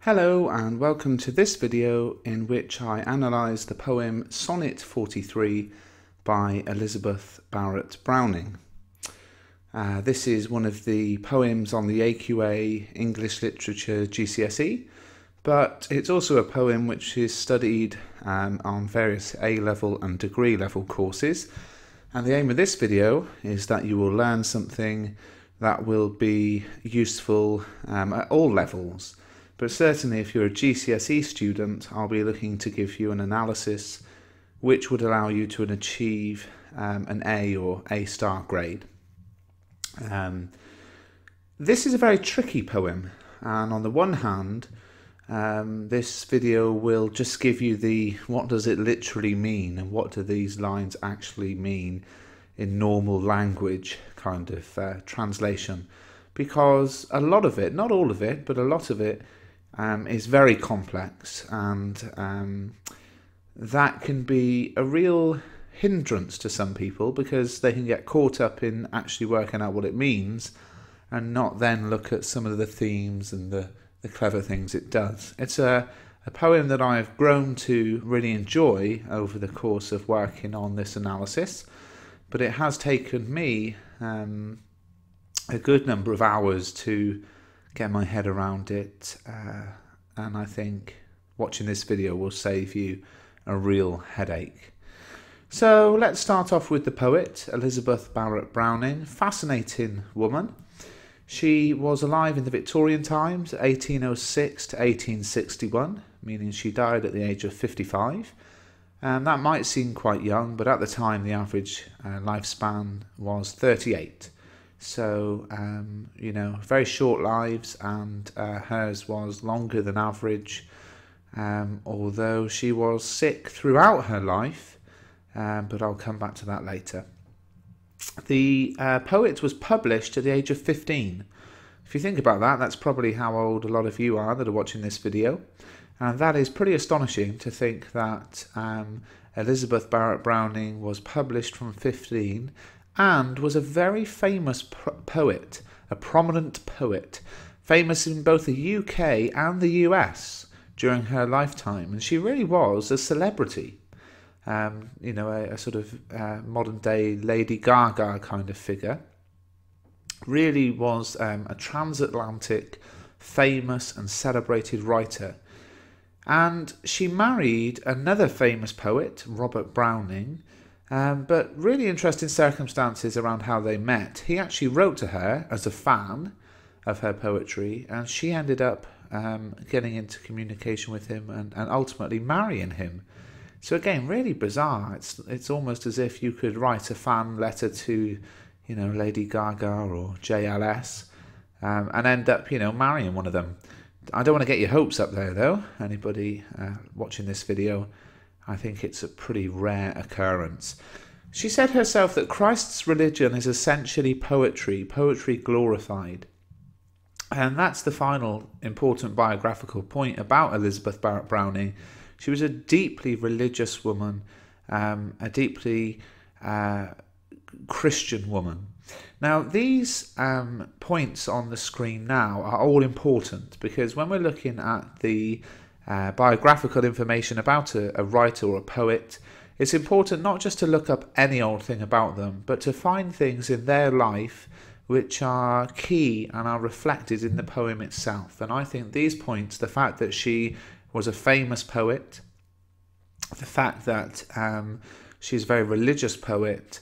Hello and welcome to this video in which I analyse the poem Sonnet 43 by Elizabeth Barrett Browning. This is one of the poems on the AQA English Literature GCSE, but it's also a poem which is studied on various A-level and degree level courses, and the aim of this video is that you will learn something that will be useful at all levels. But certainly if you're a GCSE student, I'll be looking to give you an analysis which would allow you to achieve an A or A-star grade. This is a very tricky poem, and on the one hand, this video will just give you the what does it literally mean and what do these lines actually mean in normal language kind of translation, because a lot of it, not all of it, but a lot of it is very complex, and that can be a real hindrance to some people because they can get caught up in actually working out what it means and not then look at some of the themes and the clever things it does. It's a poem that I've grown to really enjoy over the course of working on this analysis, but it has taken me a good number of hours to get my head around it, and I think watching this video will save you a real headache. So let's start off with the poet, Elizabeth Barrett Browning. Fascinating woman. She was alive in the Victorian times, 1806 to 1861, meaning she died at the age of 55. And that might seem quite young, but at the time the average lifespan was 38. So, very short lives, and hers was longer than average, although she was sick throughout her life, but I'll come back to that later. The poet was published at the age of 15. If you think about that, that's probably how old a lot of you are that are watching this video, and that is pretty astonishing to think that Elizabeth Barrett Browning was published from 15 and was a very famous poet, a prominent poet, famous in both the UK and the US during her lifetime. And she really was a celebrity, a sort of modern-day Lady Gaga kind of figure. Really was a transatlantic, famous and celebrated writer. And she married another famous poet, Robert Browning, but really interesting circumstances around how they met. He actually wrote to her as a fan of her poetry, and she ended up getting into communication with him and ultimately marrying him. So again, really bizarre. It's almost as if you could write a fan letter to, Lady Gaga or JLS, and end up, marrying one of them. I don't want to get your hopes up there, though. Anybody watching this video, I think it's a pretty rare occurrence. She said herself that Christ's religion is essentially poetry glorified. And that's the final important biographical point about Elizabeth Barrett Browning. She was a deeply religious woman, a deeply Christian woman. Now, these points on the screen now are all important because when we're looking at the biographical information about a writer or a poet, it's important not just to look up any old thing about them, but to find things in their life which are key and are reflected in the poem itself. And I think these points, the fact that she was a famous poet, the fact that she's a very religious poet,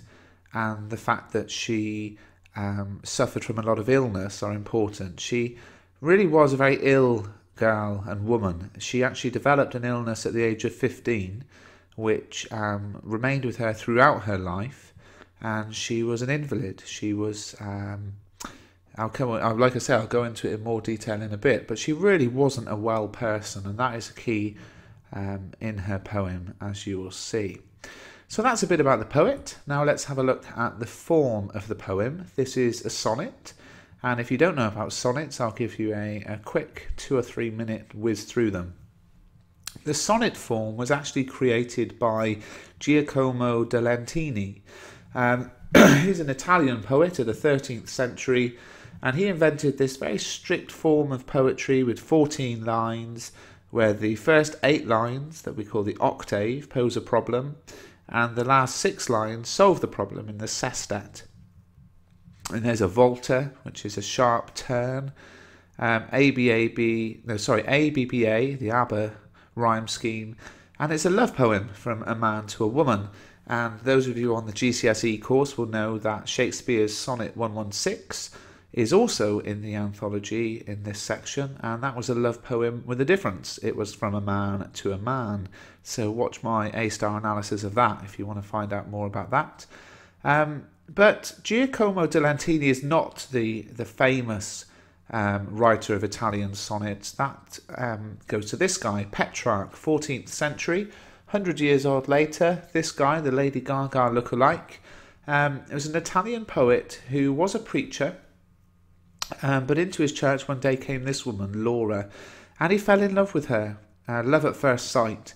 and the fact that she suffered from a lot of illness are important. She really was a very ill girl and woman. She actually developed an illness at the age of 15, which remained with her throughout her life, and she was an invalid. She was, I'll go into it in more detail in a bit, but she really wasn't a well person, and that is a key in her poem, as you will see. So that's a bit about the poet. Now let's have a look at the form of the poem. This is a sonnet. And if you don't know about sonnets, I'll give you a quick 2 or 3 minute whiz through them. The sonnet form was actually created by Giacomo da Lentini. He's an Italian poet of the 13th century, And he invented this very strict form of poetry with 14 lines, where the first 8 lines, that we call the octave, pose a problem, and the last 6 lines solve the problem in the sestet. And there's a volta, which is a sharp turn, ABBA, the ABBA rhyme scheme, and it's a love poem from a man to a woman. And those of you on the GCSE course will know that Shakespeare's Sonnet 116 is also in the anthology in this section, and that was a love poem with a difference. It was from a man to a man. So watch my A-star analysis of that if you want to find out more about that. But Giacomo de Lentini is not the famous writer of Italian sonnets. That goes to this guy, Petrarch, 14th century, 100 years old later. This guy, the Lady Gaga lookalike, was an Italian poet who was a preacher, but into his church one day came this woman, Laura, and he fell in love with her, love at first sight.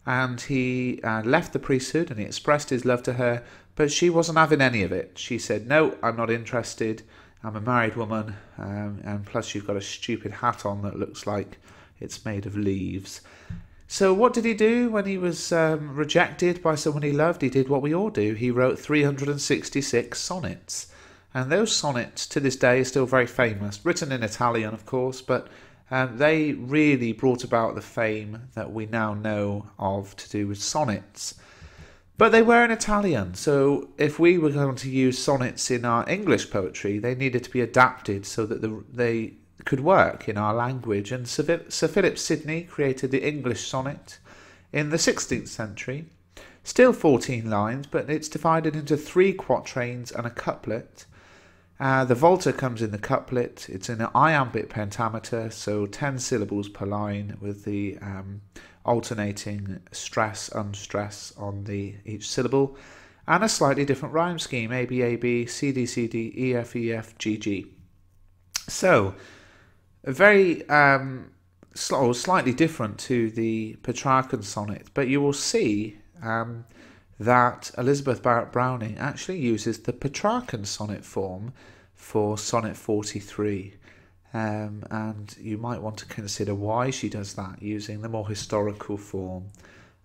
And he left the priesthood and he expressed his love to her, but she wasn't having any of it. She said, "No, I'm not interested. I'm a married woman, and plus you've got a stupid hat on that looks like it's made of leaves." So what did he do when he was rejected by someone he loved? He did what we all do. He wrote 366 sonnets. And those sonnets, to this day, are still very famous. Written in Italian, of course, but they really brought about the fame that we now know of to do with sonnets. But they were in Italian, so if we were going to use sonnets in our English poetry, they needed to be adapted so that they could work in our language. And Sir Philip Sidney created the English sonnet in the 16th century. Still 14 lines, but it's divided into 3 quatrains and a couplet. The volta comes in the couplet. It's in an iambic pentameter, so 10 syllables per line with the alternating stress, unstress on each syllable, and a slightly different rhyme scheme, ABAB, CD, EF, GG. So, a very slightly different to the Petrarchan sonnet, but you will see that Elizabeth Barrett Browning actually uses the Petrarchan sonnet form for Sonnet 43. And you might want to consider why she does that, using the more historical form.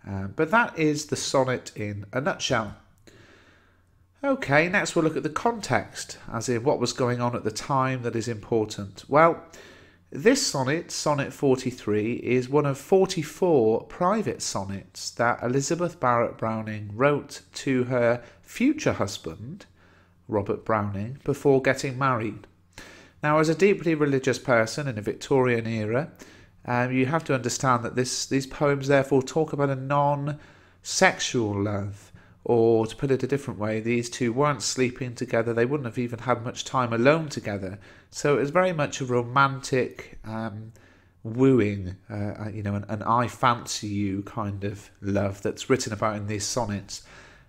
But that is the sonnet in a nutshell. Okay, next we'll look at the context, as in what was going on at the time that is important. Well, this sonnet, Sonnet 43, is one of 44 private sonnets that Elizabeth Barrett Browning wrote to her future husband, Robert Browning, before getting married. Now, as a deeply religious person in a Victorian era, you have to understand that these poems therefore talk about a non-sexual love, or to put it a different way, these two weren't sleeping together, they wouldn't have even had much time alone together. So it was very much a romantic wooing, an I fancy you kind of love that's written about in these sonnets.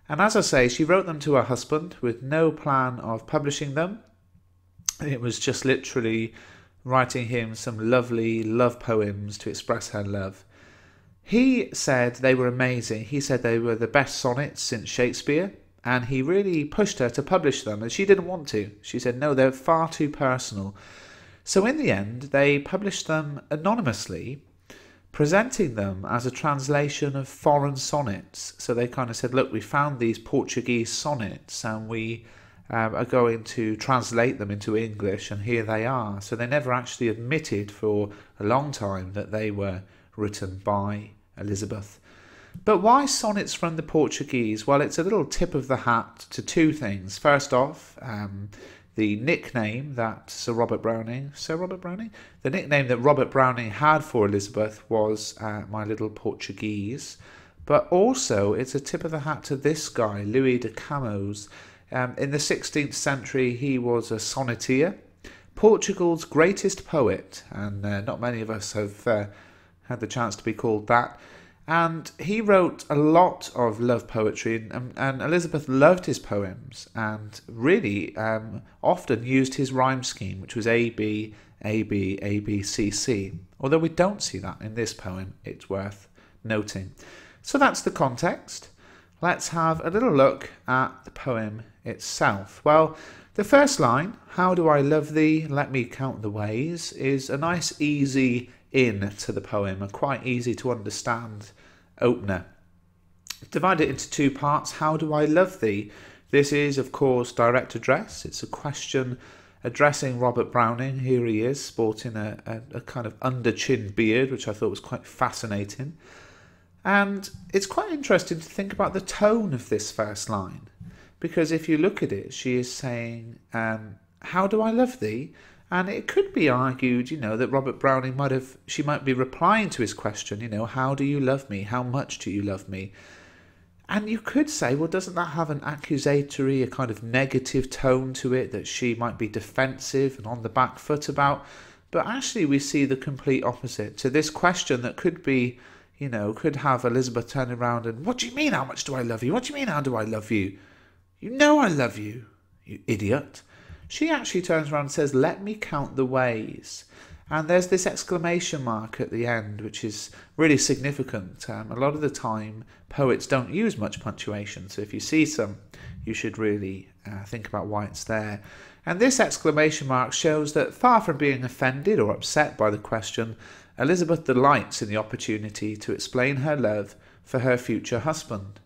And as I say, she wrote them to her husband with no plan of publishing them. It was just literally writing him some lovely love poems to express her love. He said they were amazing. He said they were the best sonnets since Shakespeare, and he really pushed her to publish them, and she didn't want to. She said, no, they're far too personal. So in the end, they published them anonymously, presenting them as a translation of foreign sonnets. So they kind of said, look, we found these Portuguese sonnets, and we are going to translate them into English, and here they are. So they never actually admitted for a long time that they were written by Elizabeth. But why sonnets from the Portuguese? Well, it's a little tip of the hat to two things. First off, the nickname that the nickname that Robert Browning had for Elizabeth was My Little Portuguese. But also, it's a tip of the hat to this guy, Louis de Camões. In the 16th century, he was a sonneteer, Portugal's greatest poet, and not many of us have had the chance to be called that. And he wrote a lot of love poetry, and Elizabeth loved his poems, and really often used his rhyme scheme, which was A, B, A, B, A, B, C, C. Although we don't see that in this poem, it's worth noting. So that's the context. Let's have a little look at the poem itself. Well, The first line, how do I love thee, let me count the ways, is a nice easy in to the poem, a quite easy to understand opener. Divide it into two parts. How do I love thee? This is, of course, direct address. It's a question addressing Robert Browning. Here he is, sporting a kind of under-chin beard, which I thought was quite fascinating. And it's quite interesting to think about the tone of this first line. Because if you look at it, she is saying, how do I love thee? And it could be argued, that Robert Browning she might be replying to his question, how do you love me? How much do you love me? And you could say, well, doesn't that have an accusatory, a kind of negative tone to it, that she might be defensive and on the back foot about? But actually we see the complete opposite to this question that could be, could have Elizabeth turn around and, what do you mean, how much do I love you? What do you mean, how do I love you? You know I love you, you idiot. She actually turns around and says, let me count the ways. And there's this exclamation mark at the end, which is really significant. A lot of the time, poets don't use much punctuation. So if you see some, you should really think about why it's there. And this exclamation mark shows that far from being offended or upset by the question, Elizabeth delights in the opportunity to explain her love for her future husband.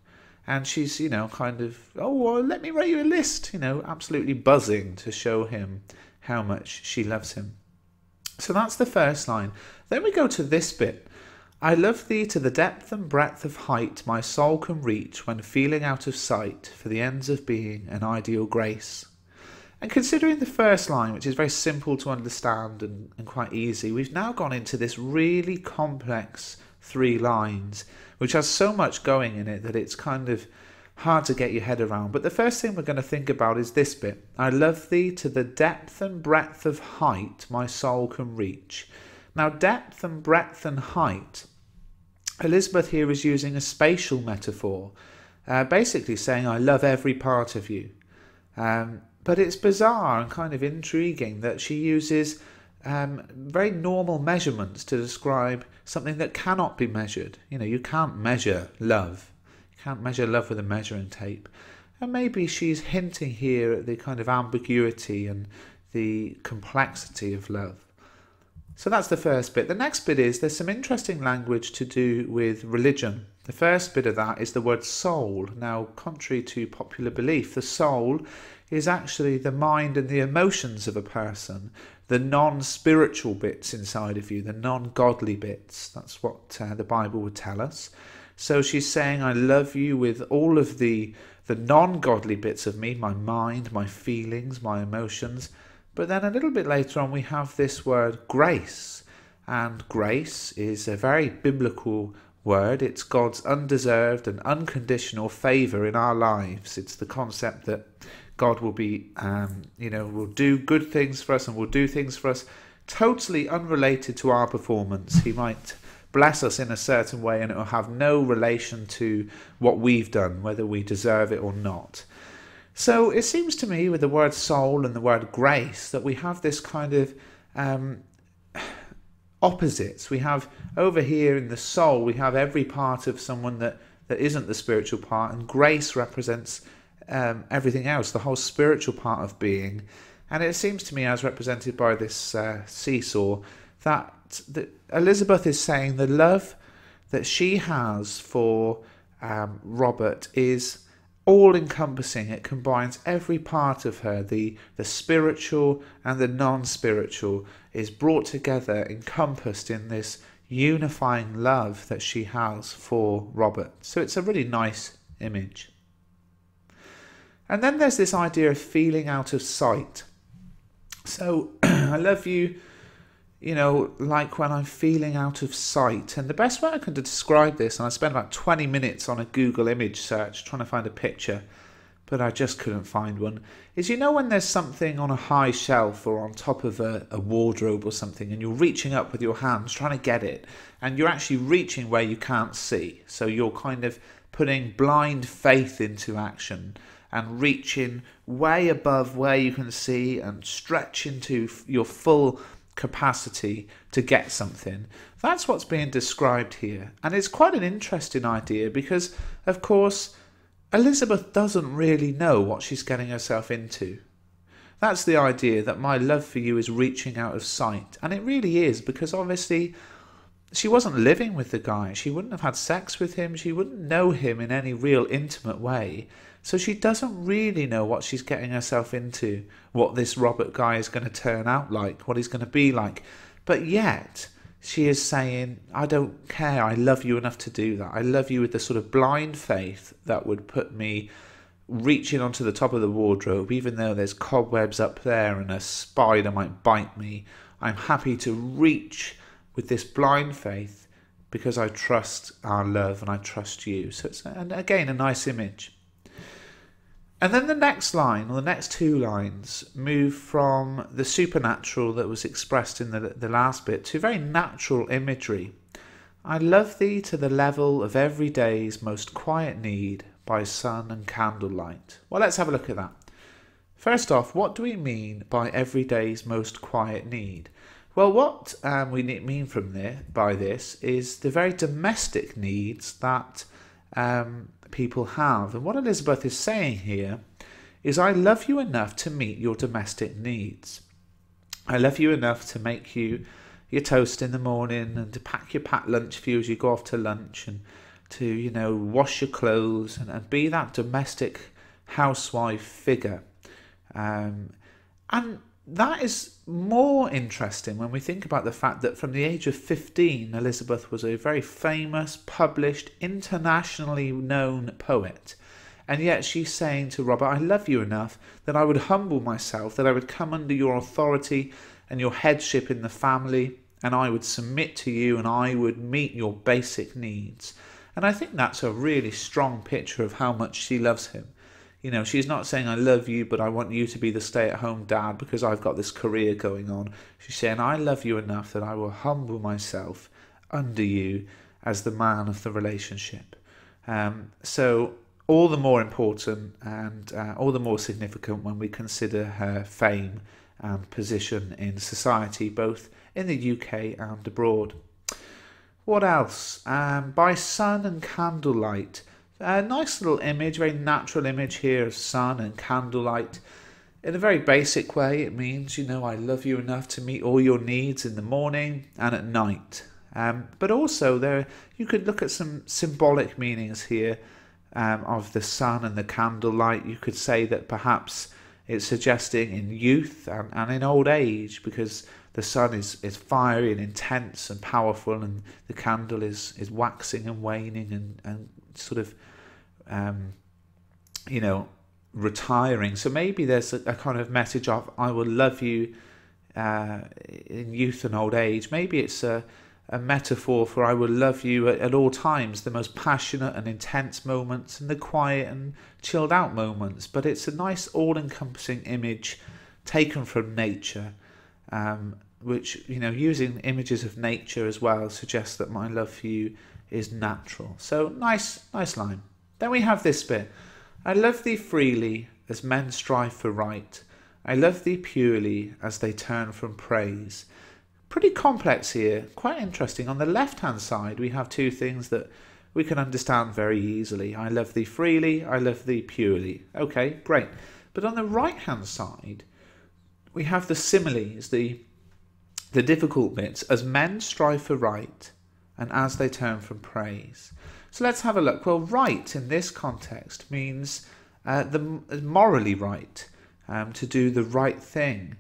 And she's, kind of, oh, well, let me write you a list, absolutely buzzing to show him how much she loves him. So that's the first line. Then we go to this bit. I love thee to the depth and breadth of height my soul can reach when feeling out of sight for the ends of being an ideal grace. And considering the first line, which is very simple to understand and quite easy, we've now gone into this really complex 3 lines, which has so much going in it that it's kind of hard to get your head around. But the first thing we're going to think about is this bit. I love thee to the depth and breadth of height my soul can reach. Now, depth and breadth and height, Elizabeth here is using a spatial metaphor, basically saying I love every part of you. But it's bizarre and kind of intriguing that she uses very normal measurements to describe something that cannot be measured. You can't measure love. You can't measure love with a measuring tape. And maybe she's hinting here at the kind of ambiguity and the complexity of love. So that's the first bit. The next bit is there's some interesting language to do with religion. The first bit of that is the word soul. Now, contrary to popular belief, the soul is actually the mind and the emotions of a person, the non-spiritual bits inside of you, the non-godly bits. That's what the Bible would tell us. So she's saying, I love you with all of the non-godly bits of me, my mind, my feelings, my emotions. But then a little bit later on, we have this word grace. And grace is a very biblical word. It's God's undeserved and unconditional favour in our lives. It's the concept that God will be, will do good things for us and will do things for us totally unrelated to our performance. He might bless us in a certain way and it will have no relation to what we've done, whether we deserve it or not. So it seems to me with the word soul and the word grace that we have this kind of opposites. We have over here in the soul, we have every part of someone that isn't the spiritual part, and grace represents everything else, the whole spiritual part of being. And it seems to me, as represented by this seesaw, that Elizabeth is saying the love that she has for Robert is all-encompassing. It combines every part of her. The spiritual and the non-spiritual is brought together, encompassed in this unifying love that she has for Robert. So it's a really nice image. And then there's this idea of feeling out of sight. So I love you, like when I'm feeling out of sight. And the best way I can describe this, and I spent about 20 minutes on a Google image search trying to find a picture, but I just couldn't find one, is when there's something on a high shelf or on top of a wardrobe or something, and you're reaching up with your hands trying to get it, and you're actually reaching where you can't see. So you're kind of putting blind faith into action and reaching way above where you can see and stretch into your full capacity to get something. That's what's being described here. And it's quite an interesting idea because, of course, Elizabeth doesn't really know what she's getting herself into. That's the idea, that my love for you is reaching out of sight. And it really is, because obviously she wasn't living with the guy. She wouldn't have had sex with him. She wouldn't know him in any real intimate way. So she doesn't really know what she's getting herself into, what this Robert guy is going to turn out like, what he's going to be like. But yet she is saying, I don't care. I love you enough to do that. I love you with the sort of blind faith that would put me reaching onto the top of the wardrobe, even though there's cobwebs up there and a spider might bite me. I'm happy to reach with this blind faith because I trust our love and I trust you. So it's, and again, a nice image. And then the next line, or the next two lines, move from the supernatural that was expressed in the last bit to very natural imagery. I love thee to the level of every day's most quiet need by sun and candlelight. Well, let's have a look at that. First off, what do we mean by every day's most quiet need? Well, what we mean by this is the very domestic needs that people have. And what Elizabeth is saying here is, I love you enough to meet your domestic needs. I love you enough to make you your toast in the morning and to pack your packed lunch for you as you go off to lunch, and to, wash your clothes and be that domestic housewife figure. And that is more interesting when we think about the fact that from the age of 15, Elizabeth was a very famous, published, internationally known poet. And yet she's saying to Robert, I love you enough that I would humble myself, that I would come under your authority and your headship in the family, and I would submit to you and I would meet your basic needs. And I think that's a really strong picture of how much she loves him. She's not saying I love you, but I want you to be the stay-at-home dad because I've got this career going on. She's saying I love you enough that I will humble myself under you as the man of the relationship. So all the more important and all the more significant when we consider her fame and position in society, both in the UK and abroad. What else? By sun and candlelight. A nice little image, very natural image here of sun and candlelight. In a very basic way, it means, I love you enough to meet all your needs in the morning and at night. But also, you could look at some symbolic meanings here of the sun and the candlelight. You could say that perhaps it's suggesting in youth and in old age, because the sun is fiery and intense and powerful, and the candle is waxing and waning and sort of retiring. So maybe there's a kind of message of I will love you in youth and old age. Maybe it's a metaphor for I will love you at all times, the most passionate and intense moments and the quiet and chilled out moments. But it's a nice all-encompassing image taken from nature, which, using images of nature as well suggests that my love for you is natural. So nice line. Then we have this bit. I love thee freely as men strive for right. I love thee purely as they turn from praise. Pretty complex here, quite interesting. On the left-hand side, we have two things that we can understand very easily. I love thee freely, I love thee purely. Okay, great. But on the right-hand side, we have the similes, the difficult bits, as men strive for right and as they turn from praise. So let's have a look. Well, right in this context means morally right, to do the right thing.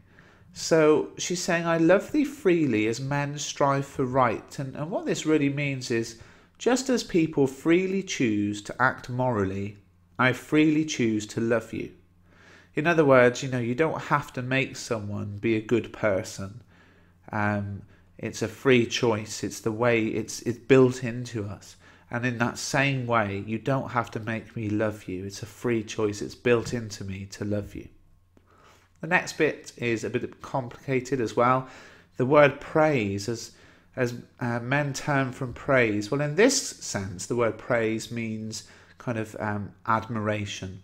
So she's saying, I love thee freely as men strive for right. And what this really means is, just as people freely choose to act morally, I freely choose to love you. In other words, you don't have to make someone be a good person. It's a free choice. It's the way it's built into us. And in that same way, you don't have to make me love you. It's a free choice. It's built into me to love you. The next bit is a bit complicated as well. The word praise, as men turn from praise. Well, in this sense, the word praise means kind of admiration.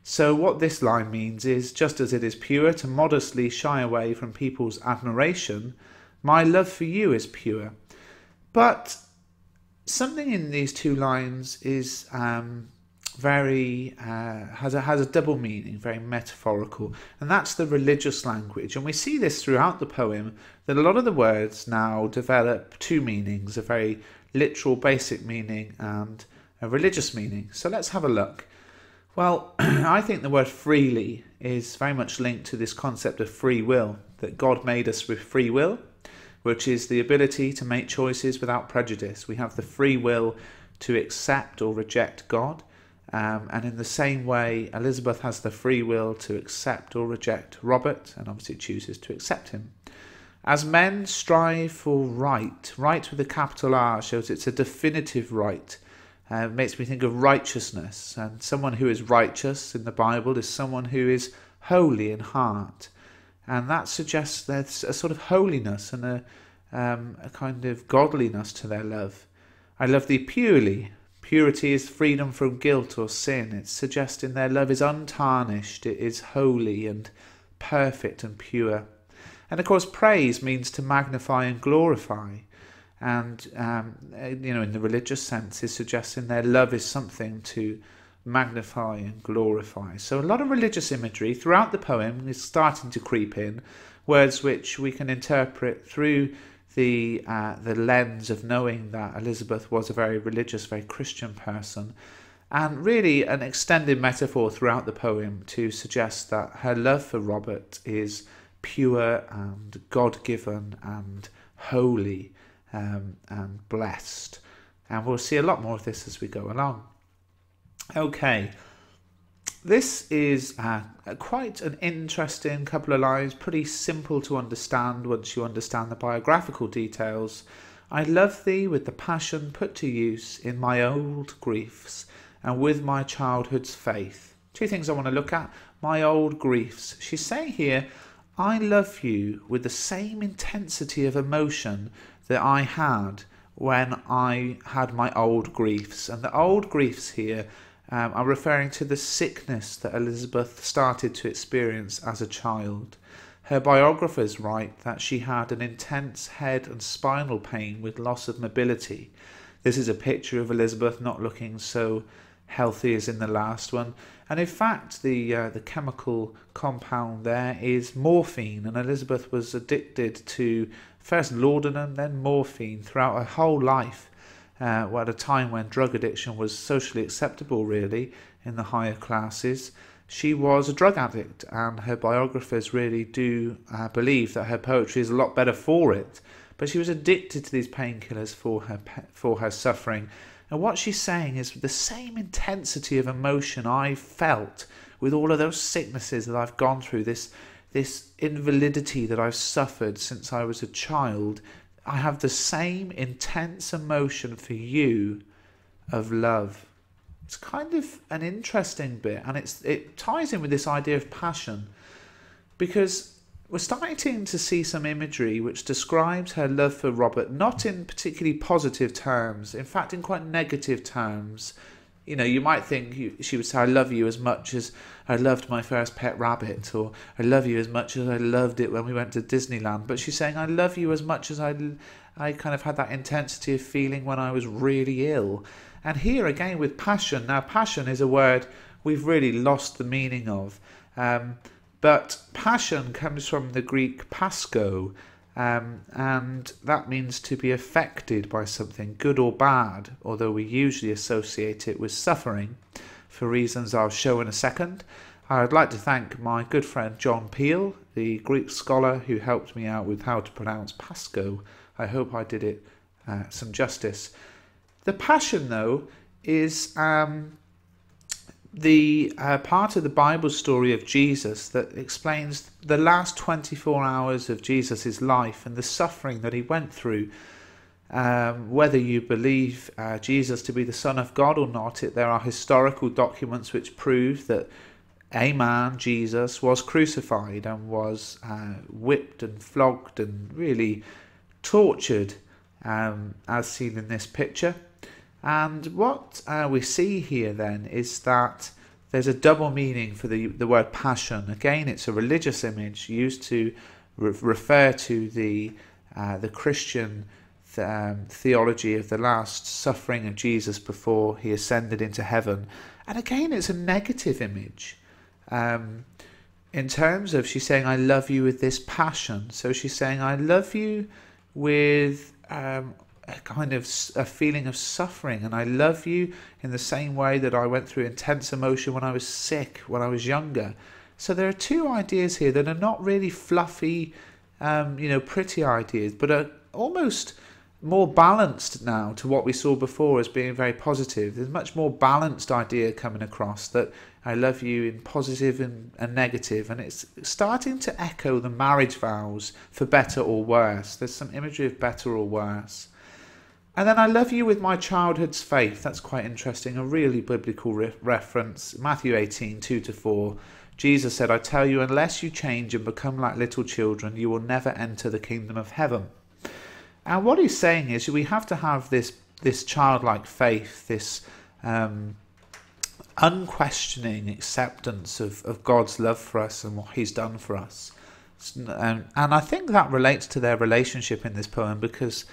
So what this line means is, just as it is pure to modestly shy away from people's admiration, my love for you is pure. But something in these two lines is has a double meaning, very metaphorical, and that's the religious language. And we see this throughout the poem, that a lot of the words now develop two meanings, a very literal basic meaning and a religious meaning. So let's have a look. Well, I think the word freely is very much linked to this concept of free will, that God made us with free will, which is the ability to make choices without prejudice. We have the free will to accept or reject God. And in the same way, Elizabeth has the free will to accept or reject Robert, and obviously chooses to accept him. As men strive for right with a capital R shows it's a definitive right. Makes me think of righteousness, and someone who is righteous in the Bible is someone who is holy in heart. And that suggests there's a sort of holiness and a kind of godliness to their love. I love thee purely. Purity is freedom from guilt or sin. It's suggesting their love is untarnished, it is holy and perfect and pure. And of course, praise means to magnify and glorify. And, in the religious sense, is suggesting their love is something to magnify and glorify. So a lot of religious imagery throughout the poem is starting to creep in, words which we can interpret through the lens of knowing that Elizabeth was a very religious, very Christian person, and really an extended metaphor throughout the poem to suggest that her love for Robert is pure and God-given and holy and blessed. And we'll see a lot more of this as we go along. Okay, this is quite an interesting couple of lines, pretty simple to understand once you understand the biographical details. I love thee with the passion put to use in my old griefs and with my childhood's faith. Two things I want to look at. My old griefs. She's saying here, I love you with the same intensity of emotion that I had when I had my old griefs. And the old griefs here are referring to the sickness that Elizabeth started to experience as a child. Her biographers write that she had an intense head and spinal pain with loss of mobility. This is a picture of Elizabeth not looking so healthy as in the last one. And in fact, the chemical compound there is morphine, and Elizabeth was addicted to first laudanum, then morphine throughout her whole life. At a time when drug addiction was socially acceptable, really, in the higher classes. She was a drug addict, and her biographers really do believe that her poetry is a lot better for it. But she was addicted to these painkillers for her suffering. And what she's saying is the same intensity of emotion I felt with all of those sicknesses that I've gone through, this invalidity that I've suffered since I was a child. I have the same intense emotion for you of love. It's kind of an interesting bit, and it ties in with this idea of passion, because we're starting to see some imagery which describes her love for Robert not in particularly positive terms, in fact in quite negative terms. You might think she would say, I love you as much as I loved my first pet rabbit, or I love you as much as I loved it when we went to Disneyland. But she's saying, I love you as much as I kind of had that intensity of feeling when I was really ill. And here again with passion. Now, passion is a word we've really lost the meaning of. But passion comes from the Greek pasco, and that means to be affected by something, good or bad, although we usually associate it with suffering, for reasons I'll show in a second. I'd like to thank my good friend John Peel, the Greek scholar who helped me out with how to pronounce pasco. I hope I did it some justice. The passion, though, is the part of the Bible story of Jesus that explains the last 24 hours of Jesus' life and the suffering that he went through. Whether you believe Jesus to be the Son of God or not, there are historical documents which prove that a man, Jesus, was crucified and was whipped and flogged and really tortured, as seen in this picture. And what we see here then is that there's a double meaning for the word passion. Again, it's a religious image used to refer to the Christian theology of the last suffering of Jesus before he ascended into heaven. And again, it's a negative image. In terms of, she's saying, I love you with this passion. So she's saying, I love you with a kind of a feeling of suffering. And I love you in the same way that I went through intense emotion when I was sick, when I was younger. So there are two ideas here that are not really fluffy, pretty ideas, but are almost more balanced now to what we saw before as being very positive. There's a much more balanced idea coming across, that I love you in positive and negative, and it's starting to echo the marriage vows for better or worse. There's some imagery of better or worse. And then I love you with my childhood's faith. That's quite interesting, a really biblical reference. Matthew 18, 2-4. Jesus said, I tell you, unless you change and become like little children, you will never enter the kingdom of heaven. And what he's saying is we have to have this childlike faith, this unquestioning acceptance of God's love for us and what he's done for us. And I think that relates to their relationship in this poem, because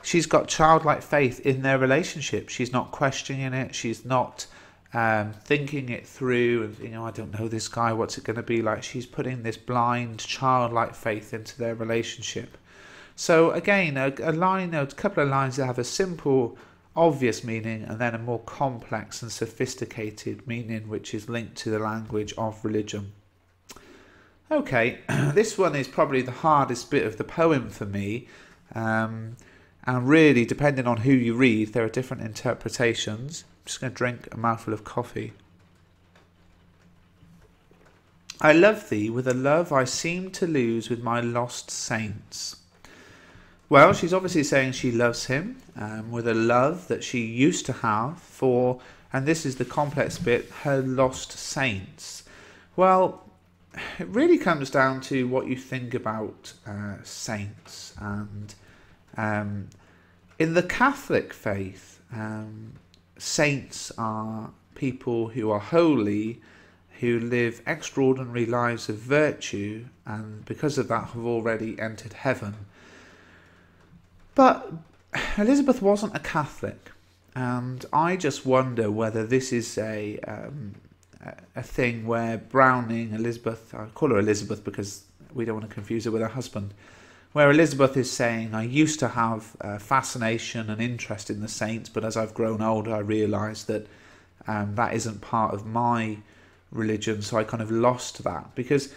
she's got childlike faith in their relationship. She's not questioning it. She's not thinking it through and, I don't know this guy, what's it going to be like? She's putting this blind childlike faith into their relationship. So again, a couple of lines that have a simple, obvious meaning, and then a more complex and sophisticated meaning, which is linked to the language of religion. Okay, this one is probably the hardest bit of the poem for me. And really, depending on who you read, there are different interpretations. I'm just going to drink a mouthful of coffee. I love thee with a love I seem to lose with my lost saints. Well, she's obviously saying she loves him with a love that she used to have for, and this is the complex bit, her lost saints. Well, it really comes down to what you think about saints. And in the Catholic faith, saints are people who are holy, who live extraordinary lives of virtue, and because of that have already entered heaven. But Elizabeth wasn't a Catholic, and I just wonder whether this is a thing where Browning, Elizabeth, I call her Elizabeth because we don't want to confuse her with her husband, where Elizabeth is saying, I used to have fascination and interest in the saints, but as I've grown older, I realised that that isn't part of my religion, so I kind of lost that. Because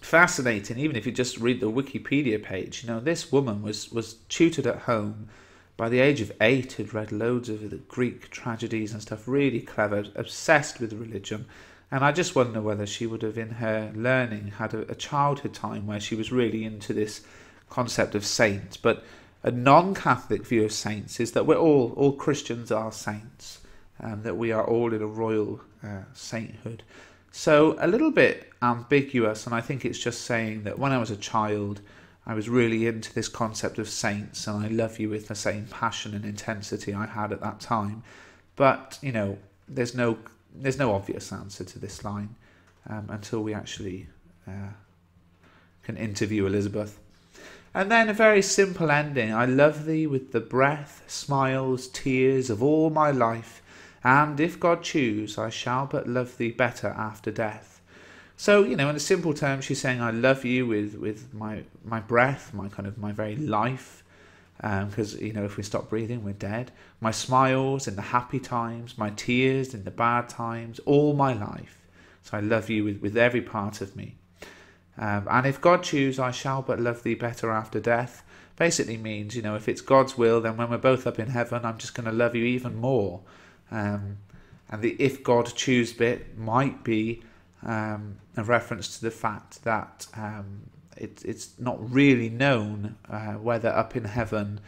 fascinating, even if you just read the Wikipedia page, this woman was tutored at home. By the age of 8, had read loads of the Greek tragedies and stuff, really clever, obsessed with religion. And I just wonder whether she would have, in her learning, had a childhood time where she was really into this concept of saints. But a non-Catholic view of saints is that we're all Christians are saints, that we are all in a royal sainthood. So a little bit ambiguous, and I think it's just saying that when I was a child, I was really into this concept of saints, and I love you with the same passion and intensity I had at that time. But, there's no obvious answer to this line until we actually can interview Elizabeth. And then a very simple ending. I love thee with the breath, smiles, tears of all my life, and if God choose, I shall but love thee better after death. So, in a simple term, she's saying, I love you with my breath, my very life, because, if we stop breathing, we're dead. My smiles in the happy times, my tears in the bad times, all my life. So I love you with every part of me. And if God choose, I shall but love thee better after death. Basically means, if it's God's will, then when we're both up in heaven, I'm just going to love you even more. And the if God choose bit might be a reference to the fact that it's not really known whether up in heaven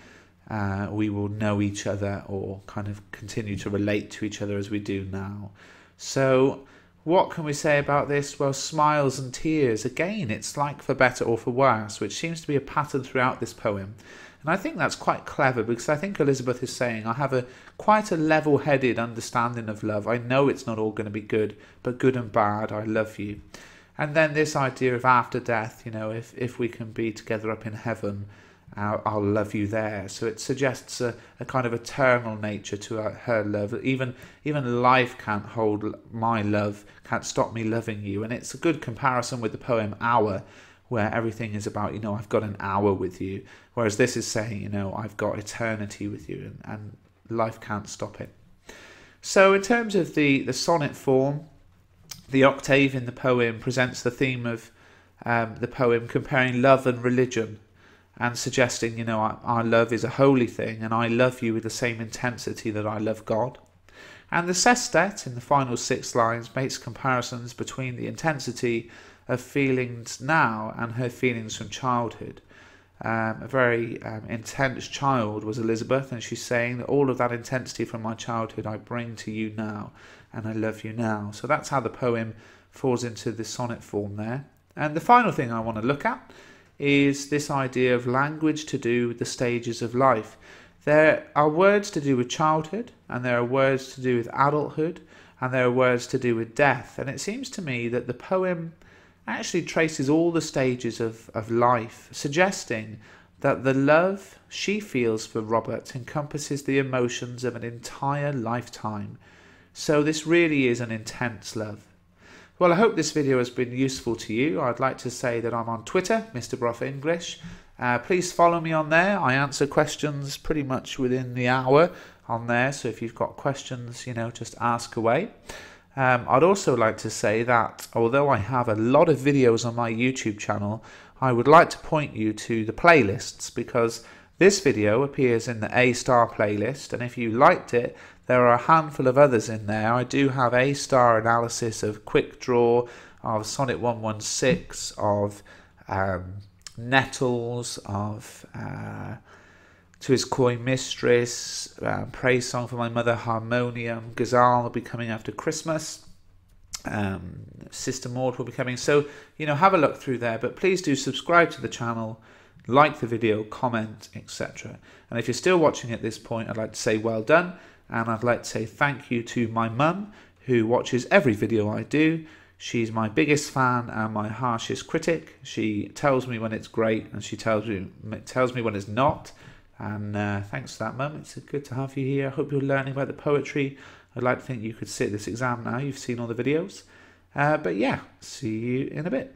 we will know each other or kind of continue to relate to each other as we do now. So what can we say about this? Well, smiles and tears. Again, it's like for better or for worse, which seems to be a pattern throughout this poem. And I think that's quite clever, because I think Elizabeth is saying, I have quite a level-headed understanding of love. I know it's not all going to be good, but good and bad, I love you. And then this idea of after death, if we can be together up in heaven, I'll love you there. So it suggests a kind of eternal nature to her love. Even life can't hold my love, can't stop me loving you. And it's a good comparison with the poem Hour, where everything is about, I've got an hour with you. Whereas this is saying, I've got eternity with you, and life can't stop it. So in terms of the sonnet form, the octave in the poem presents the theme of the poem comparing love and religion, and suggesting, our love is a holy thing, and I love you with the same intensity that I love God. And the sestet in the final 6 lines makes comparisons between the intensity of feelings now and her feelings from childhood. A very intense child was Elizabeth, and she's saying that all of that intensity from my childhood I bring to you now, and I love you now. So that's how the poem falls into the sonnet form there. And the final thing I want to look at is this idea of language to do with the stages of life. There are words to do with childhood, and there are words to do with adulthood, and there are words to do with death. And it seems to me that the poem actually traces all the stages of life, suggesting that the love she feels for Robert encompasses the emotions of an entire lifetime. So this really is an intense love. Well, I hope this video has been useful to you. I'd like to say that I'm on Twitter, Mr. Bruff English. Please follow me on there. I answer questions pretty much within the hour on there. So if you've got questions, just ask away. I'd also like to say that although I have a lot of videos on my YouTube channel, I would like to point you to the playlists, because this video appears in the A-star playlist, and if you liked it, there are a handful of others in there. I do have A-star analysis of Quick Draw, of Sonnet 116, of Nettles, of To His Coy Mistress, Praise Song for My Mother, Harmonium, Ghazal will be coming after Christmas, Sister Maud will be coming. So, have a look through there, but please do subscribe to the channel, like the video, comment, etc. And if you're still watching at this point, I'd like to say well done, and I'd like to say thank you to my mum, who watches every video I do. She's my biggest fan and my harshest critic. She tells me when it's great, and she tells me when it's not. And thanks for that, Mum. It's good to have you here. I hope you're learning about the poetry. I'd like to think you could sit this exam now. You've seen all the videos. But yeah, see you in a bit.